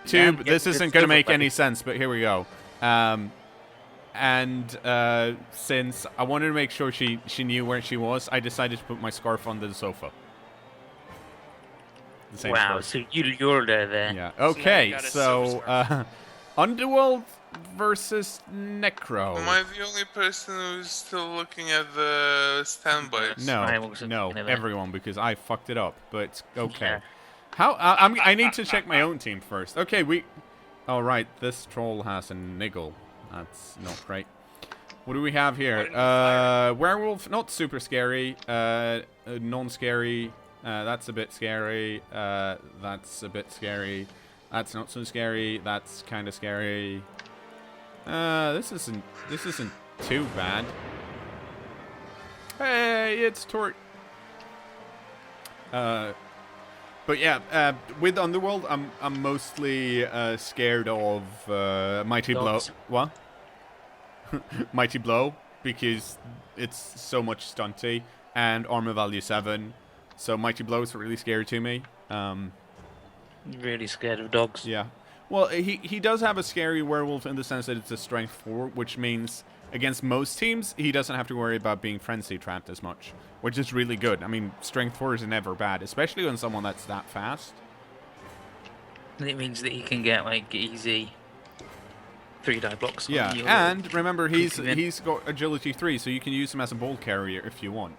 Tube, this isn't going to make any sense, but here we go. Since I wanted to make sure she knew where she was, I decided to put my scarf under the sofa. The same Wow, scarf. so you're there. Yeah. Okay, so Underworld versus Necro. Am I the only person who's still looking at the standbys? No, everyone, because I fucked it up. But okay. Yeah. I need to check my own team first. Okay, all right, this troll has a niggle. That's not great. What do we have here? Werewolf, not super scary. Non-scary. That's a bit scary. That's a bit scary. That's not so scary. That's kind of scary. This isn't too bad. Hey, it's Tort. But yeah, with Underworld, I'm mostly scared of Mighty Blow. What? Mighty Blow, because it's so much stunty, and armor value 7. So Mighty Blow is really scary to me. Really scared of dogs. Yeah. Well, he does have a scary werewolf in the sense that it's a strength 4, which means against most teams, he doesn't have to worry about being frenzy trapped as much, which is really good. I mean, strength 4 is never bad, especially on someone that's that fast. It means that he can get, like, easy 3-die blocks. Yeah, and remember, he's got agility 3, so you can use him as a ball carrier if you want.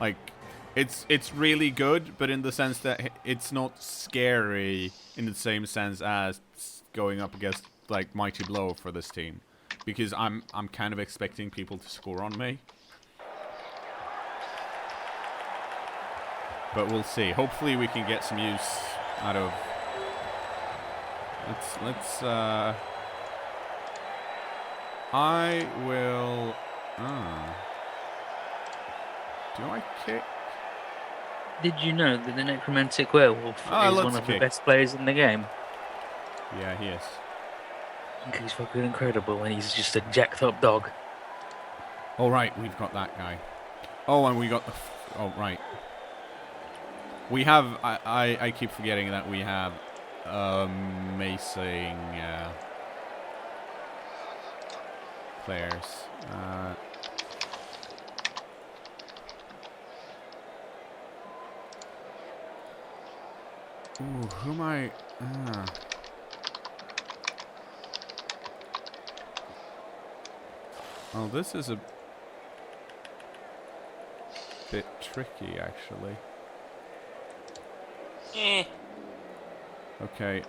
Like, it's really good, but in the sense that it's not scary in the same sense as going up against, like, Mighty Blow for this team. Because I'm kind of expecting people to score on me. But we'll see. Hopefully we can get some use out of... Let's I will... Do I kick? Did you know that the Necromantic Werewolf is one of the best players in the game? Yeah, he is. He's fucking incredible, and he's just a jacked up dog. Oh, right, we've got that guy. Oh, and we got the... oh, right. We have... I keep forgetting that we have amazing players. Ooh, who am I... Oh, this is a bit tricky, actually. Okay,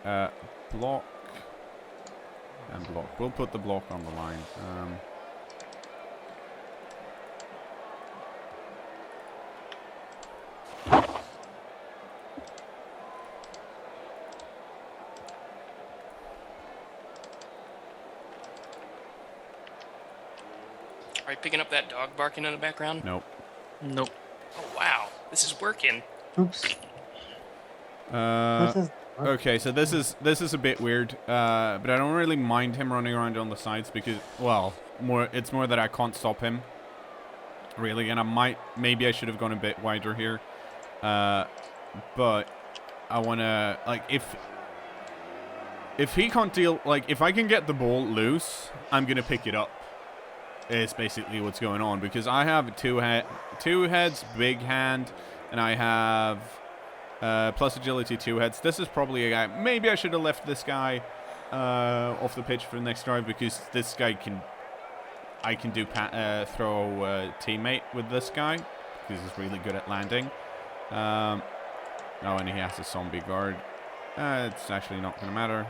block and block. We'll put the block on the line. Are you picking up that dog barking in the background? Nope. Nope. Oh, wow. This is working. Oops. Okay, so this is a bit weird, but I don't really mind him running around on the sides because, well, it's more that I can't stop him, really, and maybe I should have gone a bit wider here, but I want to, like, if he can't deal, like, if I can get the ball loose, I'm going to pick it up. Is basically what's going on, because I have two heads, big hand, and I have plus agility 2 heads. This is probably a guy. Maybe I should have left this guy off the pitch for the next drive, because this guy I can do throw teammate with this guy, because he's really good at landing. Oh, and he has a zombie guard. It's actually not going to matter.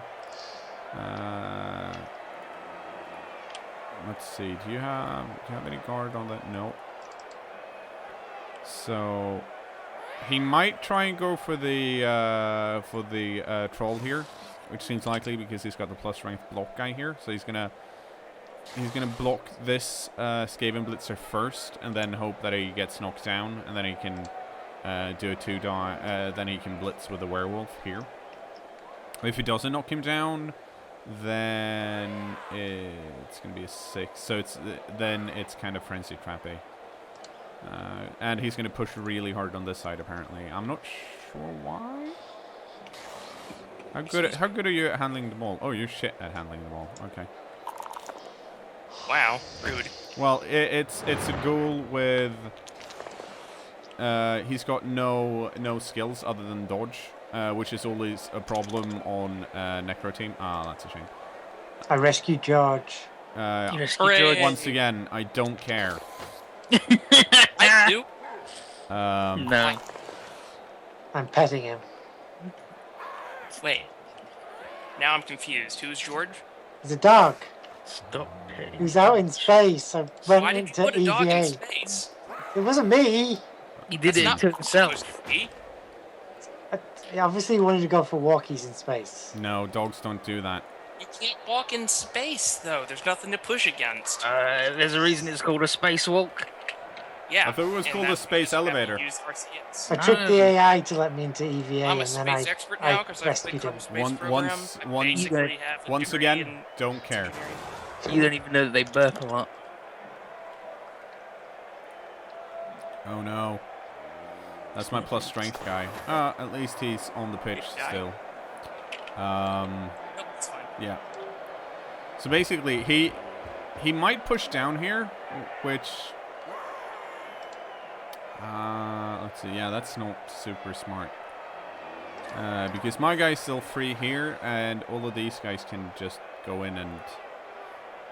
Let's see. Do you have any guard on that? No. So he might try and go for the troll here, which seems likely because he's got the plus strength block guy here. So he's gonna block this Skaven Blitzer first, and then hope that he gets knocked down, and then he can do a 2-die. Then he can blitz with the werewolf here. If he doesn't knock him down, then it's gonna be a 6. So then it's kind of frenzy trappy. And he's gonna push really hard on this side apparently. I'm not sure why. How good are you at handling the ball? Oh, you're shit at handling the ball. Okay. Wow, rude. Well, it's a goal with. He's got no skills other than dodge, which is always a problem on necro team. Ah, that's a shame. I rescued George. You rescued Hooray. George. Once again, I don't care. I do. No. I'm petting him. Wait. Now I'm confused. Who's George? He's a dog. Stop petting. He's out in space. I Why went did you into put a dog in EVA. space? It wasn't me. He did That's it not to himself. supposed to be. I obviously wanted to go for walkies in space. No, dogs don't do that. You can't walk in space, though. There's nothing to push against. There's a reason it's called a spacewalk. Yeah. I thought it was and called a that space means that we elevator. use RCS. I tricked the AI to let me into EVA, I'm a and then space expert now because I've rescued played him. from space One- program. once- I one- basically have a Once degree again, in don't care. engineering. You don't even know that they burp a lot. Oh no. That's my plus strength guy. At least he's on the pitch still. Nope, it's fine. Yeah. So basically, he might push down here, which. Let's see. Yeah, that's not super smart. Because my guy's still free here, and all of these guys can just go in and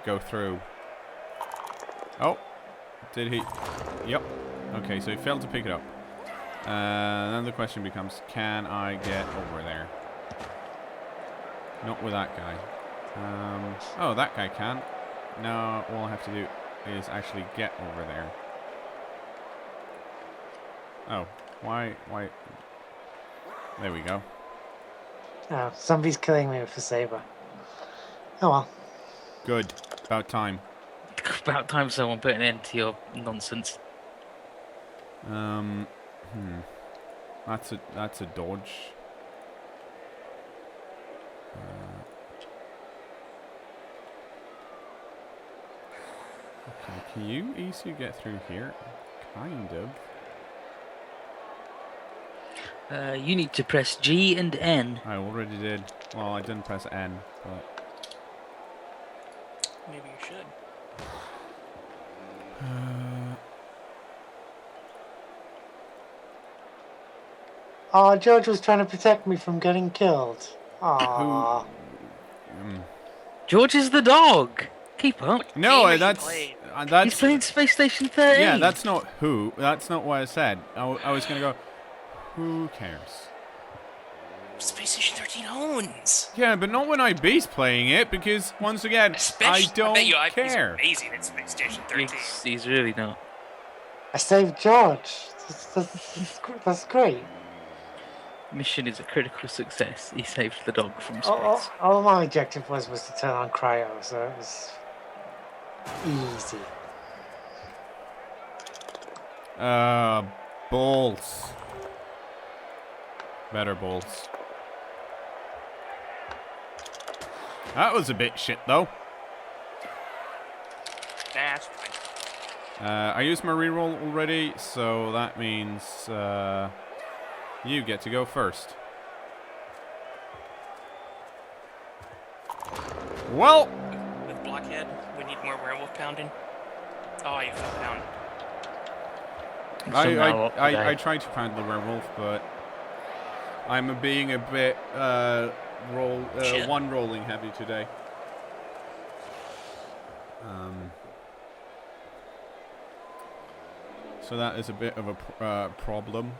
go through. Oh, did he? Yep. Okay, so he failed to pick it up. Then the question becomes, can I get over there? Not with that guy. Oh, that guy can. No, all I have to do is actually get over there. Oh, why? There we go. Oh, somebody's killing me with a saber. Oh well. Good. About time. About time someone put an end to your nonsense. That's a dodge. Okay, can you easily get through here? Kind of. You need to press G and N. I already did. Well, I didn't press N, but. Maybe you should. Oh, George was trying to protect me from getting killed. Aww. George is the dog. Keep up. No, game that's played? He's that's playing Space Station 13. yeah. That's not who. That's not what I said. I was gonna go. Who cares? Space Station 13 owns. Yeah, but not when IB's playing it, because once again, Especially, I don't bet you IP's care. amazing at Space Station 13. He's really not. I saved George. That's great. Mission is a critical success. He saved the dog from space. All my objective was to turn on cryo, so it was easy. Balls. Better balls. That was a bit shit, though. Nah, it's fine. I used my reroll already, so that means you get to go first. Well, With Blockhead, we need more werewolf pounding. Oh, you fell down. Somehow up I today. tried to pound the werewolf, but I'm being a bit Shit. one rolling heavy today. So that is a bit of a problem.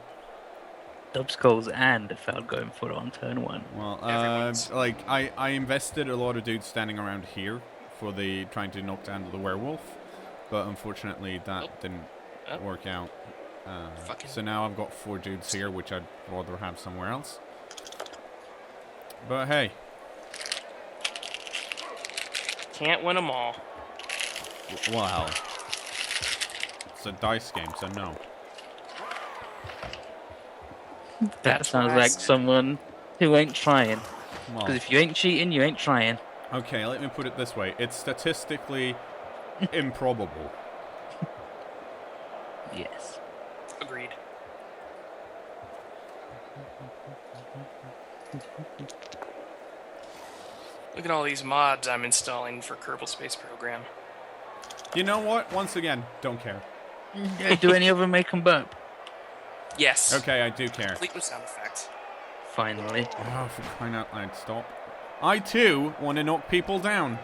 Dubs goals and foul going for it on turn 1. Well, Everyone's- like I invested a lot of dudes standing around here for the trying to knock down the werewolf, but unfortunately that didn't work out. Fucking- So now I've got 4 dudes here, which I'd rather have somewhere else. But hey, Can't win them all. well, it's a dice game, so no. That That's sounds what I like said. someone who ain't trying. Because Well, if you ain't cheating, you ain't trying. okay, let me put it this way: it's statistically improbable. Yes. Look at all these mods I'm installing for Kerbal Space Program. You know what? Once again, don't care. Do any of them make them burp? Yes. Okay, I do care. Complete with sound effects. Finally. Oh, for crying out loud, stop. I too want to knock people down.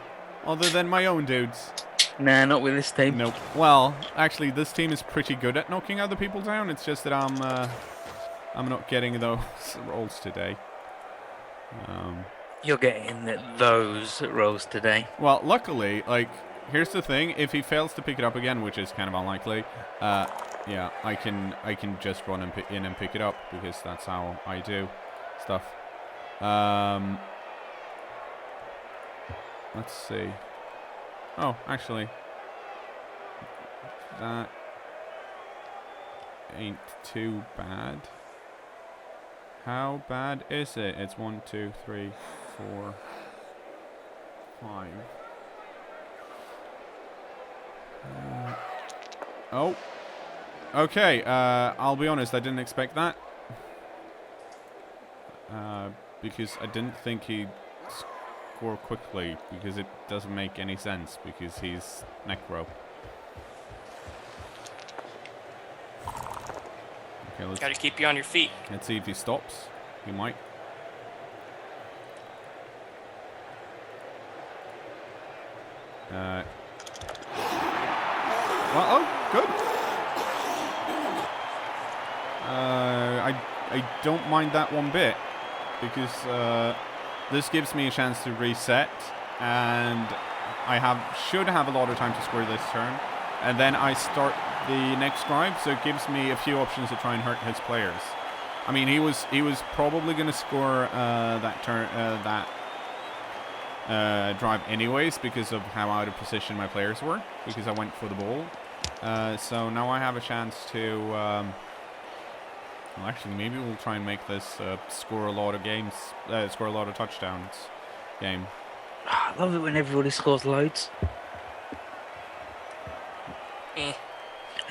Other than my own dudes. Nah, not with this team. Nope. Well, actually, this team is pretty good at knocking other people down. It's just that I'm not getting those rolls today. You're getting those rolls today. Well, luckily, like, here's the thing: if he fails to pick it up again, which is kind of unlikely, yeah, I can just run in and pick it up because that's how I do stuff. Let's see. Oh, actually, that ain't too bad. How bad is it? It's 1, 2, 3, 4, 5. Oh. Okay, I'll be honest, I didn't expect that. Because I didn't think he'd score quickly, because it doesn't make any sense, because he's necro. Okay, Gotta keep you on your feet. let's see if he stops. He might. Well, oh, good. I don't mind that one bit, because this gives me a chance to reset, and I should have a lot of time to score this turn, and then I start the next drive, so it gives me a few options to try and hurt his players. I mean, he was probably going to score that turn drive anyways because of how out of position my players were, because I went for the ball. So now I have a chance to. Well, actually, maybe we'll try and make this score a lot of touchdowns game. I love it when everybody scores loads. I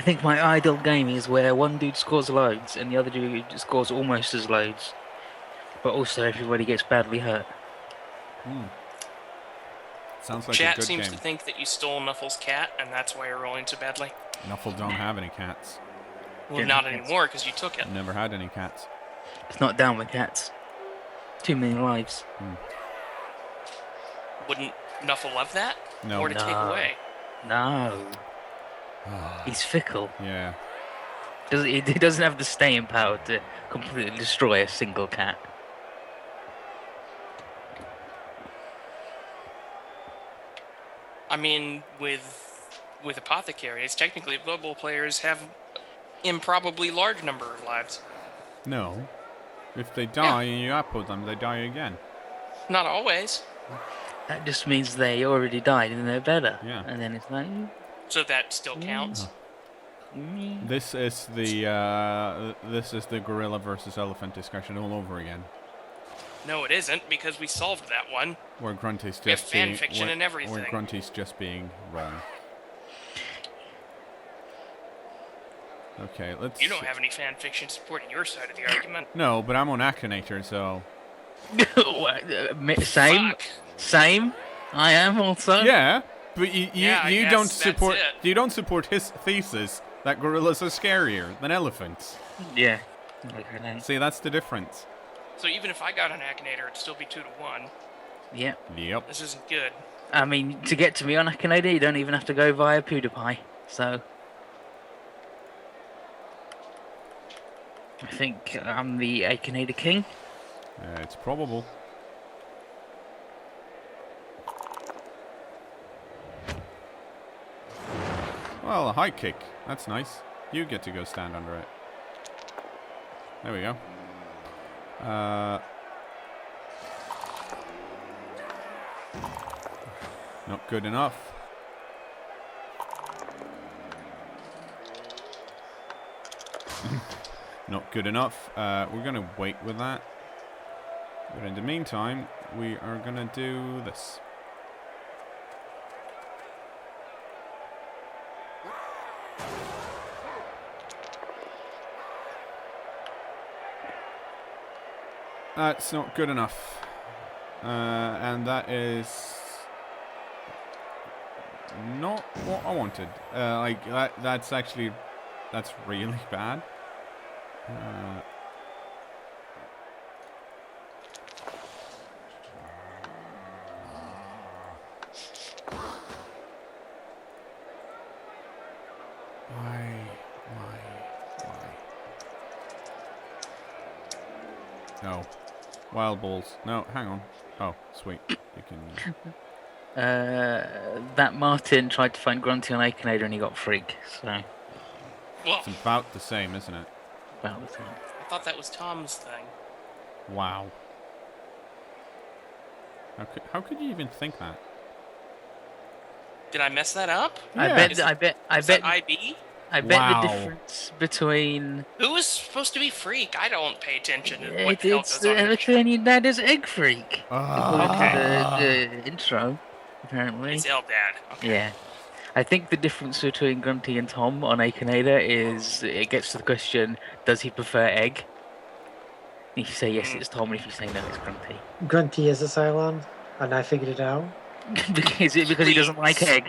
think my ideal game is where one dude scores loads and the other dude scores almost as loads, but also everybody gets badly hurt. Sounds like a Chat good seems game. to think that you stole Nuffle's cat, and that's why you're rolling so badly. Nuffle don't have any cats. Well, not anymore, because you took it. Never had any cats. It's not down with cats. Too many lives. Wouldn't Nuffle love that? No. Or to take away? No. He's fickle. Yeah. He doesn't have the staying power to completely destroy a single cat. I mean, with apothecaries, technically Blood Bowl players have improbably large number of lives. No. If they die and you output them, they die again. Not always. That just means they already died and they're better. Yeah. And then it's like... So that still counts. This is the gorilla versus elephant discussion all over again. No, it isn't, because we solved that one. Where Grunty's We have just fan being fiction and everything. Where Grunty's just being wrong. Okay, let's. You don't have any fan fiction supporting your side of the argument. No, but I'm on Akinator, so. Same. Fuck. Same. I am also. Yeah, but you guess don't that's support it. you don't support his thesis that gorillas are scarier than elephants. Yeah. See, that's the difference. So even if I got an Akinator, it'd still be 2-1. Yeah. Yep. This isn't good. I mean, to get to me on Akinator, you don't even have to go via PewDiePie. So. I think I'm the Akinator king. It's probable. Well, a high kick. That's nice. You get to go stand under it. There we go. Not good enough. Not good enough. We're going to wait with that. But in the meantime, we are going to do this. That's not good enough. And that is not what I wanted. That's actually, that's really bad. Why? No. Wild balls. No, hang on. Oh, sweet. You can... That Martin tried to find Grunty on Akinator and he got Freak, so Well, It's about the same, isn't it? about the same. I thought that was Tom's thing. Wow. How could you even think that? Did I mess that up? Yeah. Is that IB? I bet Wow. the difference between Who is supposed to be Freak? I don't pay attention to what the hell it's goes on. in the chat. between Dad is Egg Freak. According Okay. to the intro, apparently. It's Eldad. Okay. Yeah. I think the difference between Grunty and Tom on Akinator is it gets to the question, does he prefer egg? If you say yes, it's Tom, and if you say no, it's Grunty. Grunty is a Cylon, and I figured it out. because he doesn't like egg.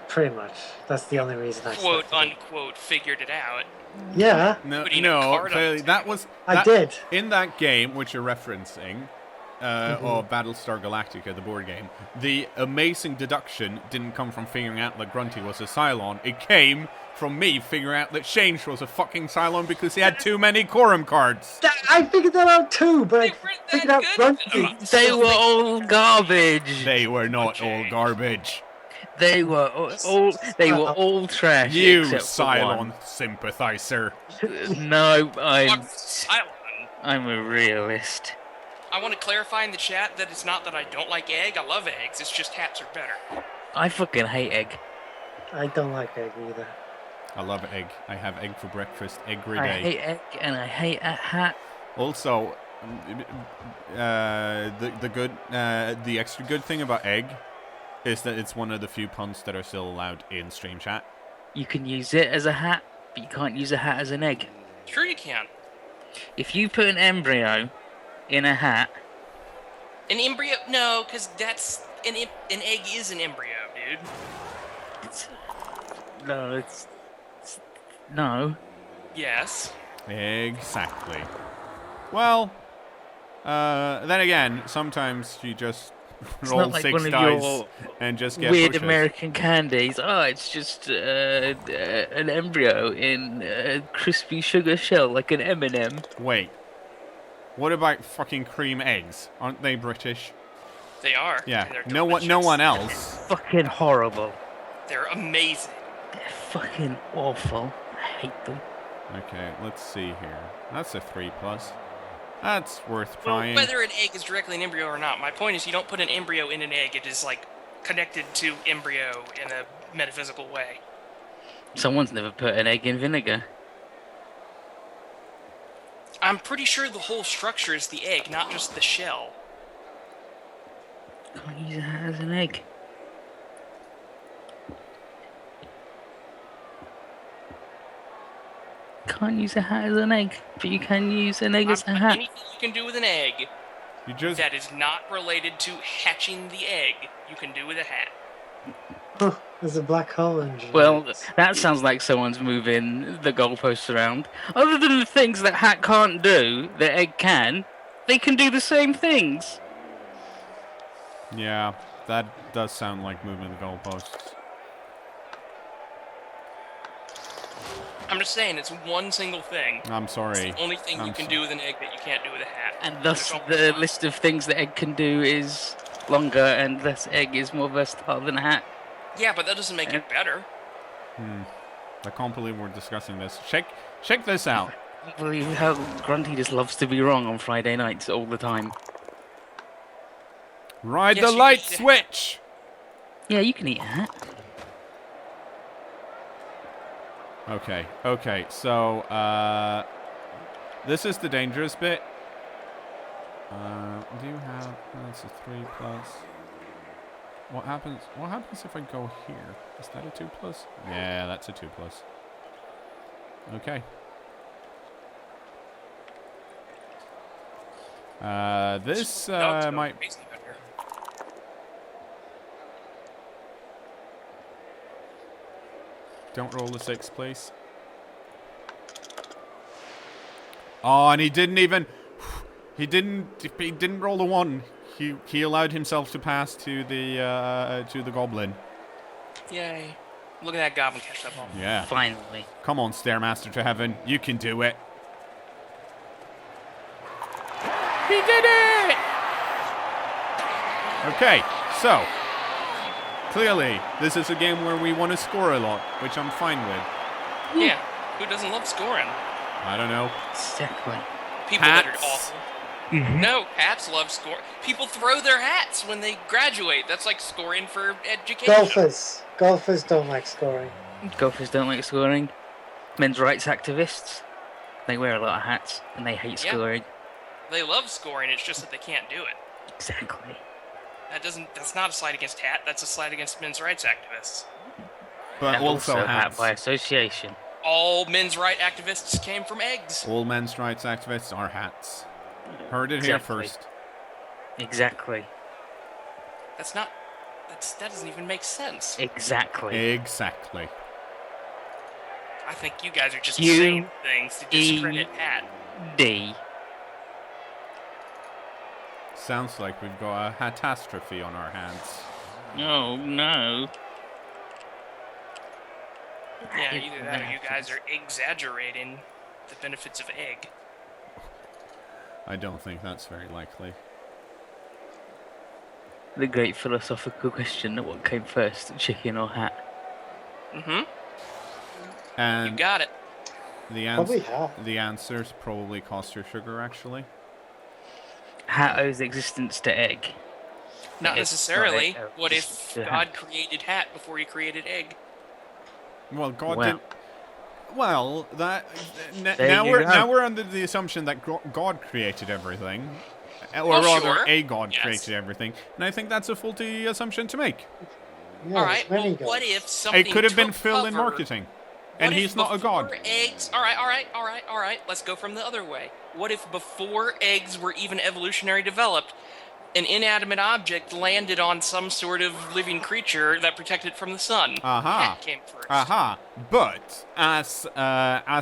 Pretty much. That's the only reason I Quote selected it. unquote figured it out. Yeah, No, Putting a card on clearly the that was... I that- did. In that game, which you're referencing, or Battlestar Galactica, the board game, the amazing deduction didn't come from figuring out that Grunty was a Cylon. It came from me figuring out that Shange was a fucking Cylon because he had too many quorum cards. I figured that out too, but I They weren't that figured out good. Grunty. They were all garbage. They were not all Okay. garbage. They were all trash. You except for Cylon sympathizer. one. No, Silent. I'm a realist. I want to clarify in the chat that it's not that I don't like egg. I love eggs. It's just hats are better. I fucking hate egg. I don't like egg either. I love egg. I have egg for breakfast every I day. hate egg and I hate a hat. Also, the extra good thing about egg is that it's one of the few puns that are still allowed in stream chat. You can use it as a hat, but you can't use a hat as an egg. Sure you can. If you put an embryo in a hat, An embryo? No, because that's an egg is an embryo, dude. no. Yes. Exactly. Well, then again, sometimes you just It's roll not like 6 one of dice your and just get weird pushes. American candies. Oh, it's just an embryo in a crispy sugar shell, like an M&M. Wait. What about fucking cream eggs? Aren't they British? They are. Yeah. They're No one delicious. else. Fucking horrible. They're amazing. They're fucking awful. I hate them. Okay, let's see here. That's a 3+. That's worth Well, trying. whether an egg is directly an embryo or not, my point is you don't put an embryo in an egg. It is like connected to embryo in a metaphysical way. Someone's never put an egg in vinegar. I'm pretty sure the whole structure is the egg, not just the shell. Can't use a hat as an egg. Can't use a hat as an egg, but you can use an egg as a hat. Anything you can do with an egg You just that is not related to hatching the egg, you can do with a hat. Oh, there's a black hole in genetics. Well, that sounds like someone's moving the goalposts around. Other than the things that hat can't do, that egg can, they can do the same things. yeah, that does sound like moving the goalposts. I'm just saying, it's one single thing. I'm It's sorry. the only thing I'm you can sorry. do with an egg that you can't do with a hat. And thus, That's all the fine. list of things that egg can do is longer, and thus egg is more versatile than a hat. Yeah, but that doesn't make it better. I can't believe we're discussing this. Check this out. I can't believe how Grunty just loves to be wrong on Friday nights all the time. Ride Yes, the you light can- switch! Yeah, you can eat a hat. Okay, so, this is the dangerous bit. Do you have, that's a 3+. What happens if I go here? Is that a 2+? Yeah, that's a 2+. Okay. This Dogs go might. crazy out here. Don't roll the 6, please. Oh, and he didn't even. He didn't roll the 1. He allowed himself to pass to the goblin. Yay. Look at that goblin catch that ball. Yeah. Finally. Come on, Stairmaster to heaven. You can do it. He did it! Okay, so clearly this is a game where we want to score a lot, which I'm fine with. Yeah. Who doesn't love scoring? I don't know. Exactly. People that are Hats. awful. Mhm. No, hats love score. People throw their hats when they graduate. That's like scoring for education. Golfers don't like scoring. Golfers don't like scoring. Men's rights activists, they wear a lot of hats and they hate Yeah. scoring. They love scoring. It's just that they can't do it. Exactly. That's not a slight against hat. That's a slight against men's rights activists. But And also hat hats. by association. All men's rights activists came from eggs. All men's rights activists are hats. Heard it here Exactly. first. Exactly. That doesn't even make sense. Exactly. Exactly. I think you guys are just You- saying things to discredit hat. D. Sounds like we've got a catastrophe on our hands. Oh no. Yeah, either that or you guys are exaggerating the benefits of egg. I don't think that's very likely. The great philosophical question: what came first, chicken or hat? Mm-hmm. You And got it. Probably hat. the answers probably cost your sugar, actually. Hat owes existence to egg. Not It's necessarily. not egg, What it's if a God hat. created hat before he created egg? Well, God Well. didn't. Well, that There now you we're go. now we're under the assumption that God created everything, or Well, rather, sure. a God Yes. created everything, and I think that's a faulty assumption to make. Yeah, All there's right. many Well, what gods. if something It could have been took Phil in cover- marketing, What and if he's not a god. before Eggs. All right. Let's go from the other way. What if before eggs were even evolutionary developed, an inanimate object landed on some sort of living creature that protected it from the sun? Aha. Hat came first. Aha! But as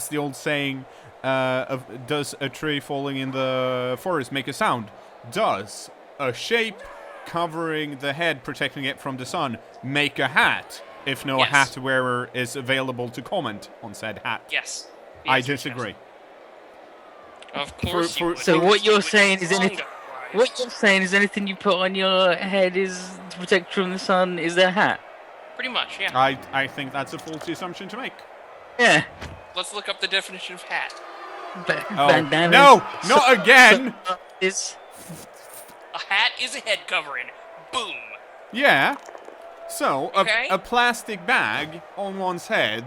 the old saying, does a tree falling in the forest make a sound? Does a shape covering the head, protecting it from the sun, make a hat? If no Yes. hat wearer is available to comment on said hat. Yes. I Yes, disagree. Of course. For- you would. So what You you're would saying be is wrong anything- otherwise. What you're saying is anything you put on your head is to protect from the sun is a hat. Pretty much, yeah. I think that's a faulty assumption to make. Yeah. Let's look up the definition of hat. Oh, Bandanas. no! Not again! Is A hat is a head covering. Boom. Yeah. So, Okay. a plastic bag on one's head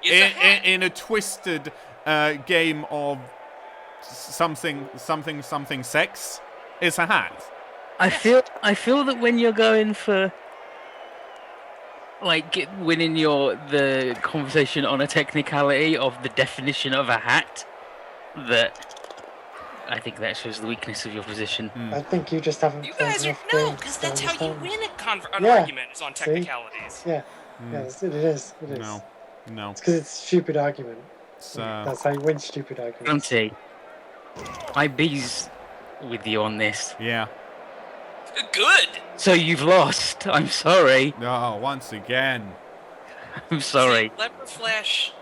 Is a hat. in a twisted game of something sex is a hat. I feel that when you're going for like winning the conversation on a technicality of the definition of a hat, that I think that shows the weakness of your position. I think you just haven't You played guys are enough no, games because to that's how you understand. win an Yeah. argument is on See? technicalities. Yeah, yes, it is. It is. No. It's because it's a stupid argument. It's, That's how you win stupid arguments. Grunty, IB's with you on this. yeah. Good. So you've lost. I'm sorry. No, once again. I'm sorry. See, leper flesh.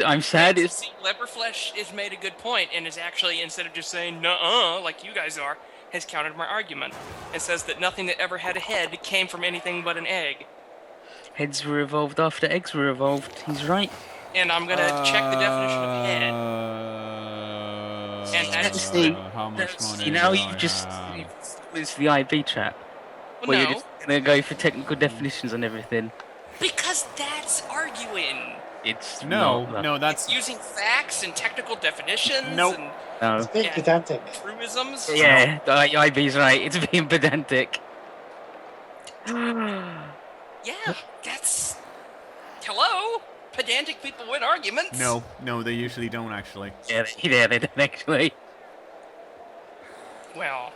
I'm sad. It's See, leper flesh has made a good point and is actually, instead of just saying "nuh-uh" like you guys are, has countered my argument and says that nothing that ever had a head came from anything but an egg. heads were evolved after eggs were evolved. He's right. And I'm gonna check the definition of head. And that's- See, how much money You know, do you I just have? it's the IB trap. Well, Where no, you're just gonna go for technical definitions on everything. because that's arguing. It's No, not that. no, that's Using facts and technical definitions Nope. and No. It's being Yeah. pedantic. truisms. Yeah, the IB's right. It's being pedantic. Yeah, that's. Hello? Pedantic people win arguments. no, they usually don't actually. Yeah, they don't actually. Well,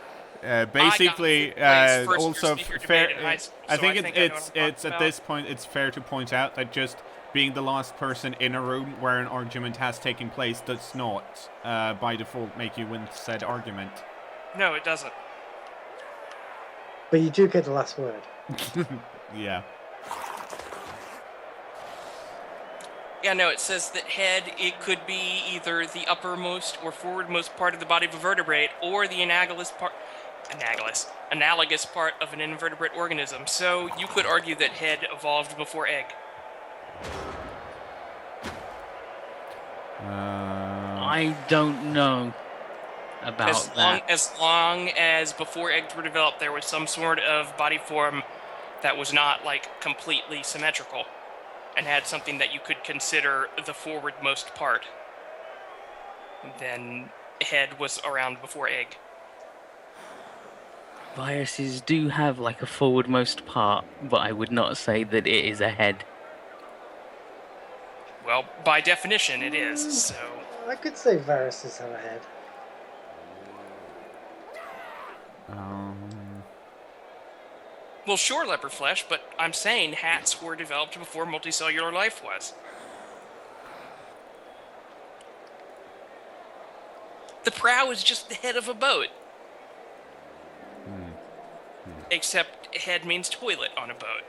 Basically, I got first also year fair. debate in high school, I so think I think I know it's what I'm it's talking at this point it's fair to point out that just being the last person in a room where an argument has taken place does not, by default, make you win said argument. No, it doesn't. But you do get the last word. Yeah. Yeah, no, it says that head, it could be either the uppermost or forwardmost part of the body of a vertebrate, or the analogous part of an invertebrate organism. So you could argue that head evolved before egg. I don't know about that. As long as before eggs were developed, there was some sort of body form that was not, like, completely symmetrical, and had something that you could consider the forwardmost part, then head was around before egg. Viruses do have like a forwardmost part, but I would not say that it is a head. Well, by definition, it is, so... I could say viruses have a head. Well, sure, leopard flesh, but I'm saying hats were developed before multicellular life was. The prow is just the head of a boat. Except head means toilet on a boat.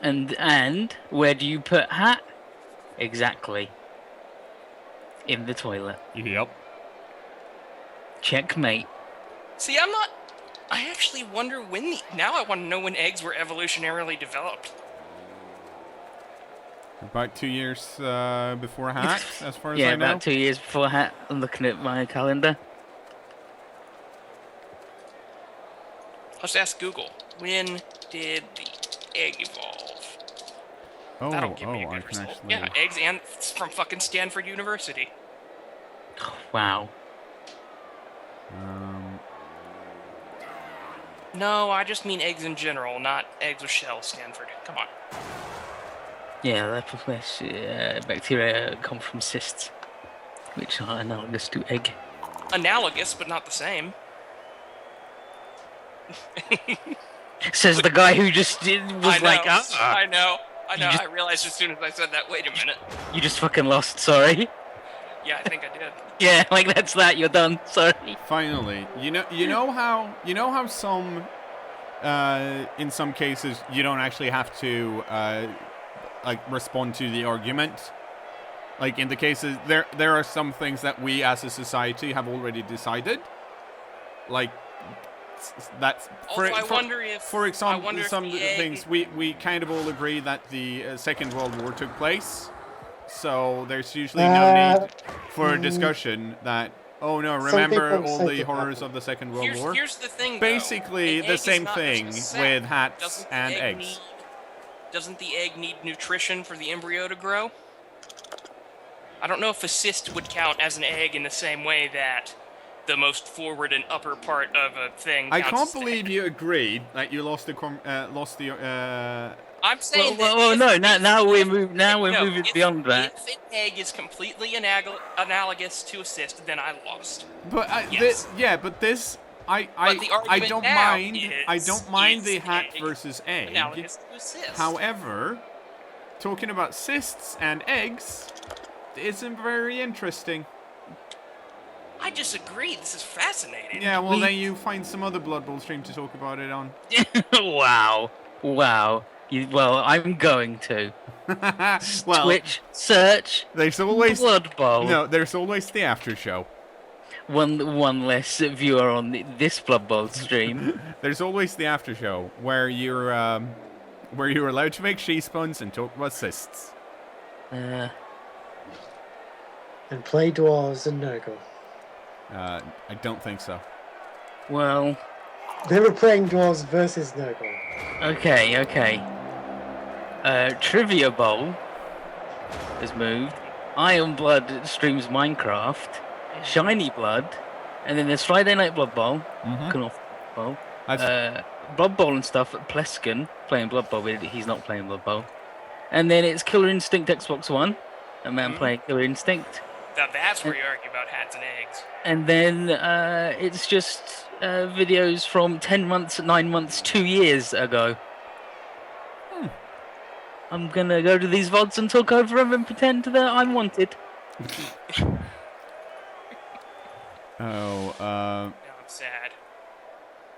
And where do you put hat? Exactly. In the toilet. Yep. Checkmate. See, I actually wonder when now I want to know when eggs were evolutionarily developed. About 2 years before hat, as far as Yeah, I know. about 2 years before hat. I'm looking at my calendar. Let's ask Google. When did the egg evolve? That'll give me a I good can result. actually... Yeah, eggs and from fucking Stanford University. Wow. No, I just mean eggs in general, not eggs with shells, Stanford. Come on. Yeah, leproflesh bacteria come from cysts, which are analogous to egg. Analogous, but not the same. Says the guy who just was like, I know. just- I realized as soon as I said that. Wait a minute. you just fucking lost, sorry. Yeah, I think I did. Yeah, like that's that, you're done, sorry. Finally, you know how some, in some cases you don't actually have to like respond to the argument. Like in the cases there are some things that we as a society have already decided. Like that's for example, some of the things we kind of all agree that the Second World War took place. So there's usually no need for a discussion that, oh no, remember all the horrors of the Second World War? Here's the thing, basically though. the same thing with hats and eggs. Doesn't the egg need nutrition for the embryo to grow? I don't know if a cyst would count as an egg in the same way that the most forward and upper part of a thing counts. I can't believe you agreed that you lost the I'm saying now we're moving beyond that. If an egg is completely analogous to a cyst, then I lost. But yes. but this I don't mind the hat versus egg. Analogous to a cyst. However, talking about cysts and eggs isn't very interesting. I disagree. This is fascinating. Yeah, well then you find some other Blood Bowl stream to talk about it on. Wow. Well, I'm going to. Well, Twitch, search, there's always Blood Bowl. No, there's always the after show. One less viewer on this Blood Bowl stream. There's always the after show where you're allowed to make cheese puns and talk about cysts. And play dwarves and Nurgle. I don't think so. Well, They were playing dwarves versus Nurgle. okay. Trivia Bowl has moved. Iron Blood streams Minecraft. Shiny Blood. And then there's Friday Night Blood Bowl. cKnoor Bowl. Blood Bowl and stuff. Pleskin playing Blood Bowl. He's not playing Blood Bowl. And then it's Killer Instinct Xbox One. A man playing Killer Instinct. Now that's where you argue about hats and eggs. And then it's just videos from 10 months, 9 months, 2 years ago. I'm gonna go to these VODs and talk over them and pretend that I'm wanted. Now I'm sad.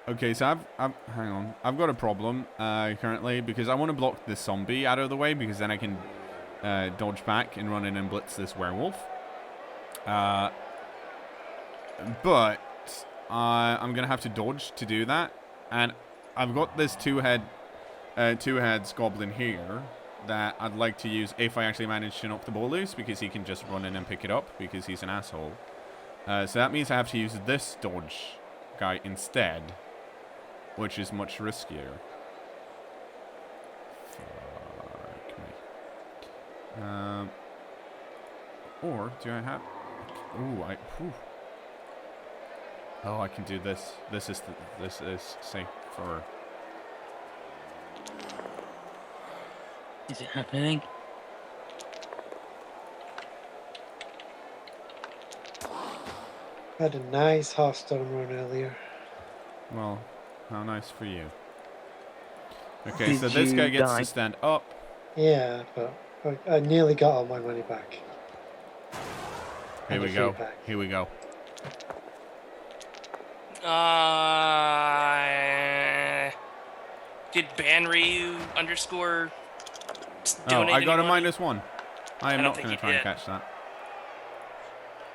Okay, so hang on. I've got a problem currently because I want to block this zombie out of the way because then I can dodge back and run in and blitz this werewolf. But I'm gonna have to dodge to do that, and I've got this two-heads goblin here that I'd like to use if I actually manage to knock the ball loose because he can just run in and pick it up because he's an asshole. So that means I have to use this dodge guy instead, which is much riskier. Fuck me. Or do I have? Ooh, Oh, I can do this. This is safe for. Is it happening? I had a nice Hearthstone run earlier. Well, how nice for you. Okay, Did so this guy you gets die? to stand up. Yeah, but I nearly got all my money back. Here And we a go. feedback. Here we go. Did Banryu _ Oh, donate I got a any money? -1. I am don't not think going you to try and did. catch that.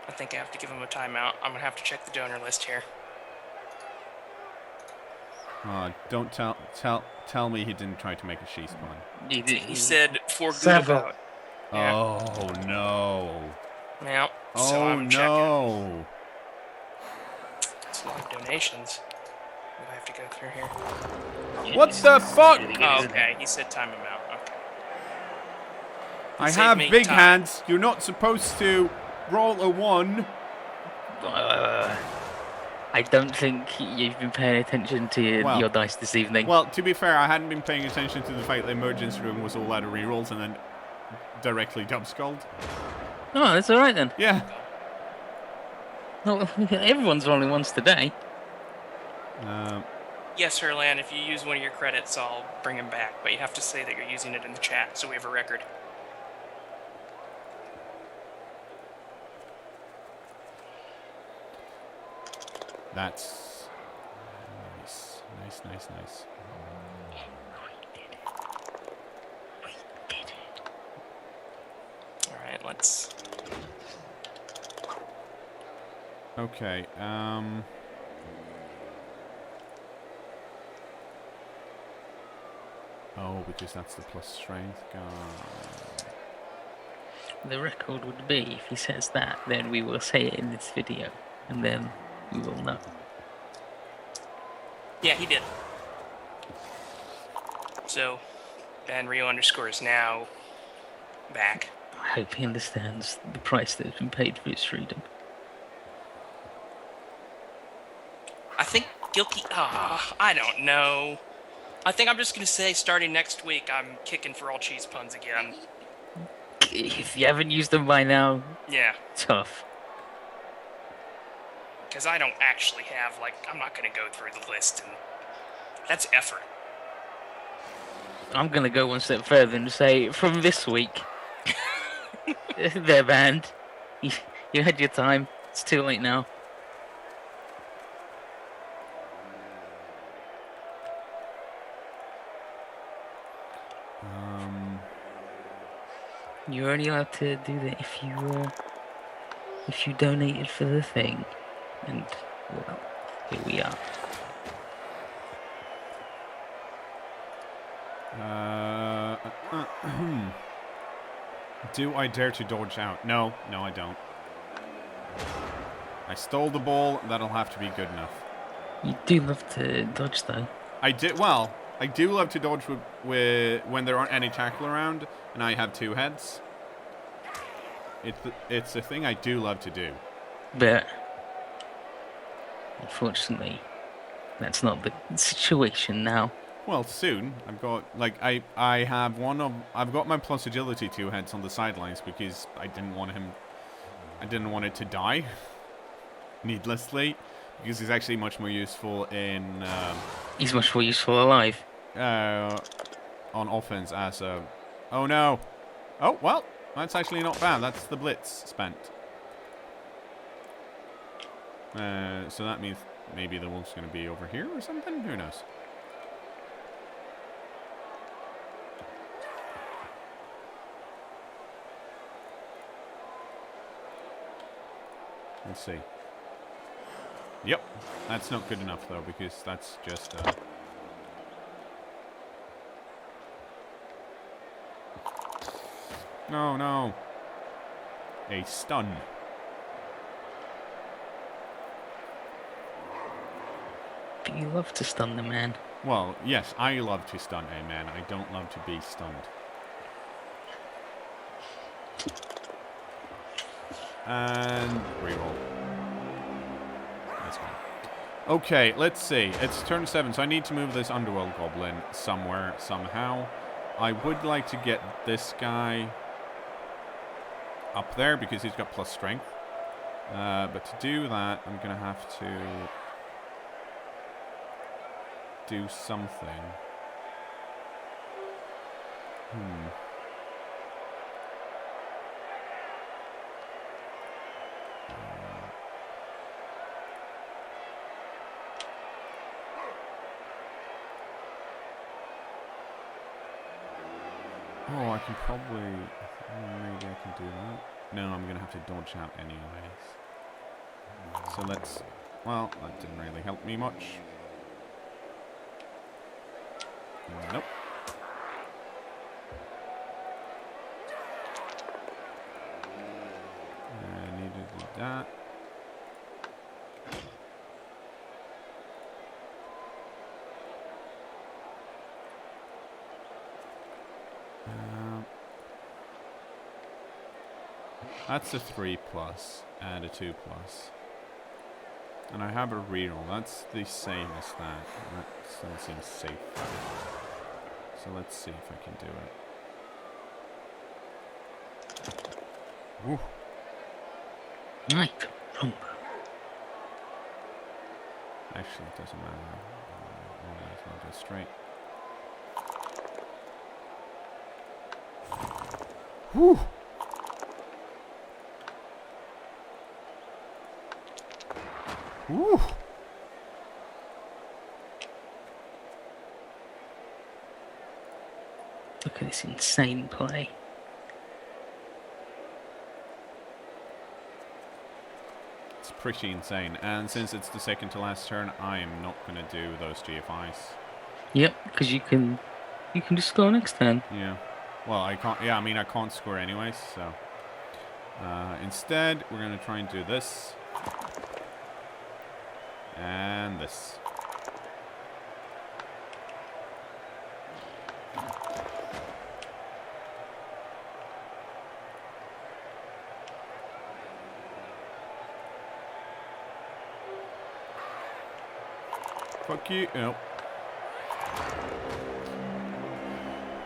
I think I have to give him a timeout. I'm gonna have to check the donor list here. Oh, don't tell me he didn't try to make a sheath pun. He said for good Several. about. Yeah. Oh no. Yeah. So Oh I'm checking. no. It's a lot of donations that I have to go through here. What the fuck? Oh, okay. He said time him out. Okay. I Save have me big time. hands. You're not supposed to roll a 1. I don't think you've been paying attention to your dice this evening. Well, to be fair, I hadn't been paying attention to the fact the emergency room was all out of rerolls and then directly dub-skulled. Oh, that's all right then. Yeah. Well, everyone's rolling once today. Yes, Herlan, if you use one of your credits, I'll bring him back. But you have to say that you're using it in the chat so we have a record. That's nice. Alright, let's... Okay, Oh, because that's the plus strength. God. The record would be, if he says that, then we will say it in this video, and then we will know. Yeah, he did. So, Banryu _ is now back. I hope he understands the price that has been paid for his freedom. I think Gilkey... I don't know. I think I'm just going to say starting next week, I'm kicking for all cheese puns again. If you haven't used them by now, Yeah, tough. because I don't actually have, I'm not going to go through the list, and that's effort. I'm gonna go one step further and say, from this week, they're banned. You had your time. It's too late now. You're only allowed to do that if you donated for the thing, and well, here we are. Do I dare to dodge out? No, I don't. I stole the ball. That'll have to be good enough. You do love to dodge, though. I do love to dodge with when there aren't any tackle around and I have two heads. It's a thing I do love to do. But unfortunately, that's not the situation now. Well, soon I've got I've got my plus agility two heads on the sidelines because I didn't want him I didn't want it to die needlessly, because he's actually much more useful in... he's much more useful alive. On offense as a... Oh, no. Oh, well, that's actually not bad. That's the blitz spent. So that means maybe the wolf's going to be over here or something? Who knows? Let's see. Yep. That's not good enough, though, because that's just... No, no. A stun. But you love to stun the man. Well, yes, I love to stun a man. I don't love to be stunned. And reroll. That's fine. Okay, let's see. It's turn 7, so I need to move this Underworld Goblin somewhere, somehow. I would like to get this guy up there because he's got plus strength. But to do that, I'm going to have to do something. Oh, I can probably... maybe I can do that. No, I'm going to have to dodge out anyways. So let's... Well, that didn't really help me much. Nope. I need to do that. That's a 3+ and a 2+. And I have a reroll. That's the same as that. That still seems safe. So let's see if I can do it. Woo. Night rumba. Actually, it doesn't matter. It's not just straight. Woo! Woo! Look at this insane play. It's pretty insane. And since it's the second to last turn, I am not going to do those GFIs. Yep, because you can just go next turn. Yeah. Well, I can't. Yeah, I mean, I can't score anyways. So instead, we're going to try and do this. And this. Fuck you. Nope.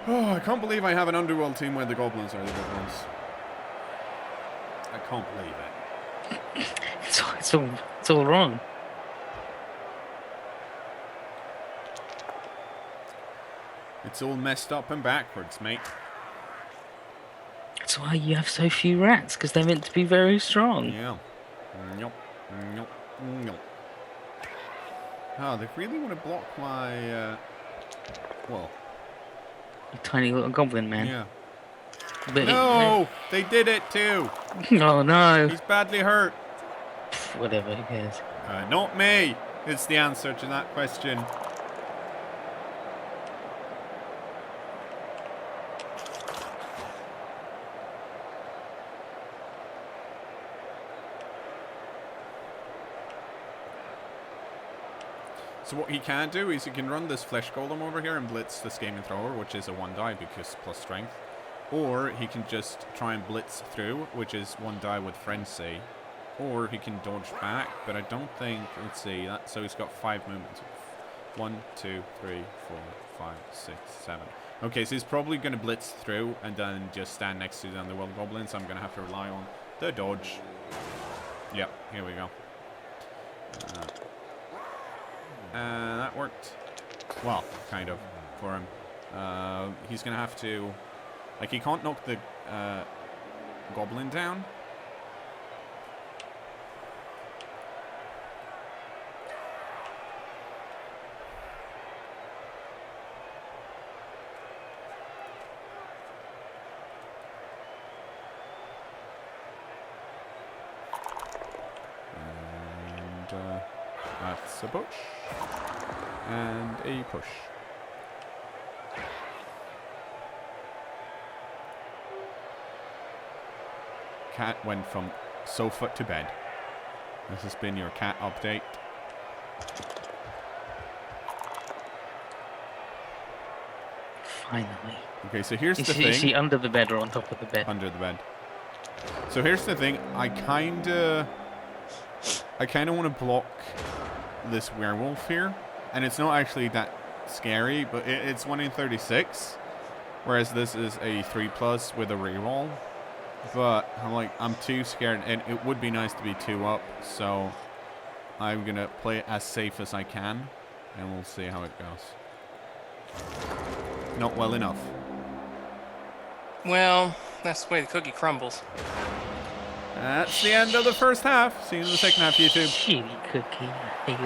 Oh, I can't believe I have an Underworld team where the goblins are the good ones. I can't believe it. It's all wrong. It's all messed up and backwards, mate. That's why you have so few rats, because they're meant to be very strong. Yeah. Nope. Nope. Nope. Oh, they really want to block my, well... You tiny little goblin man. Yeah. But No! They did it too! Oh no! He's badly hurt. Whatever, who cares? Not me! It's the answer to that question. So what he can do is he can run this Flesh Golem over here and blitz this Gaming Thrower, which is a 1 die because plus strength. Or he can just try and blitz through, which is 1 die with Frenzy. Or he can dodge back, but I don't think... Let's see. So he's got 5 movements. 1, 2, 3, 4, 5, 6, 7. Okay, so he's probably going to blitz through and then just stand next to the Underworld Goblin, so I'm going to have to rely on the dodge Yep, here we go. That worked. Well, kind of, for him. He's going to have to... Like, he can't knock the goblin down. That's a push. And a push. Cat went from sofa to bed. This has been your cat update. Finally. Okay, so here's the thing. Is he under the bed or on top of the bed? Under the bed. So here's the thing. I kinda want to block this werewolf here, and it's not actually that scary, but it's 1 in 36, whereas this is a 3+ with a reroll. But I'm too scared, and it would be nice to be 2 up, so I'm gonna play it as safe as I can, and we'll see how it goes. Not well enough. Well, that's the way the cookie crumbles. That's the end of the first half. See you in the second half, YouTube. Shitty cookie. I hate it.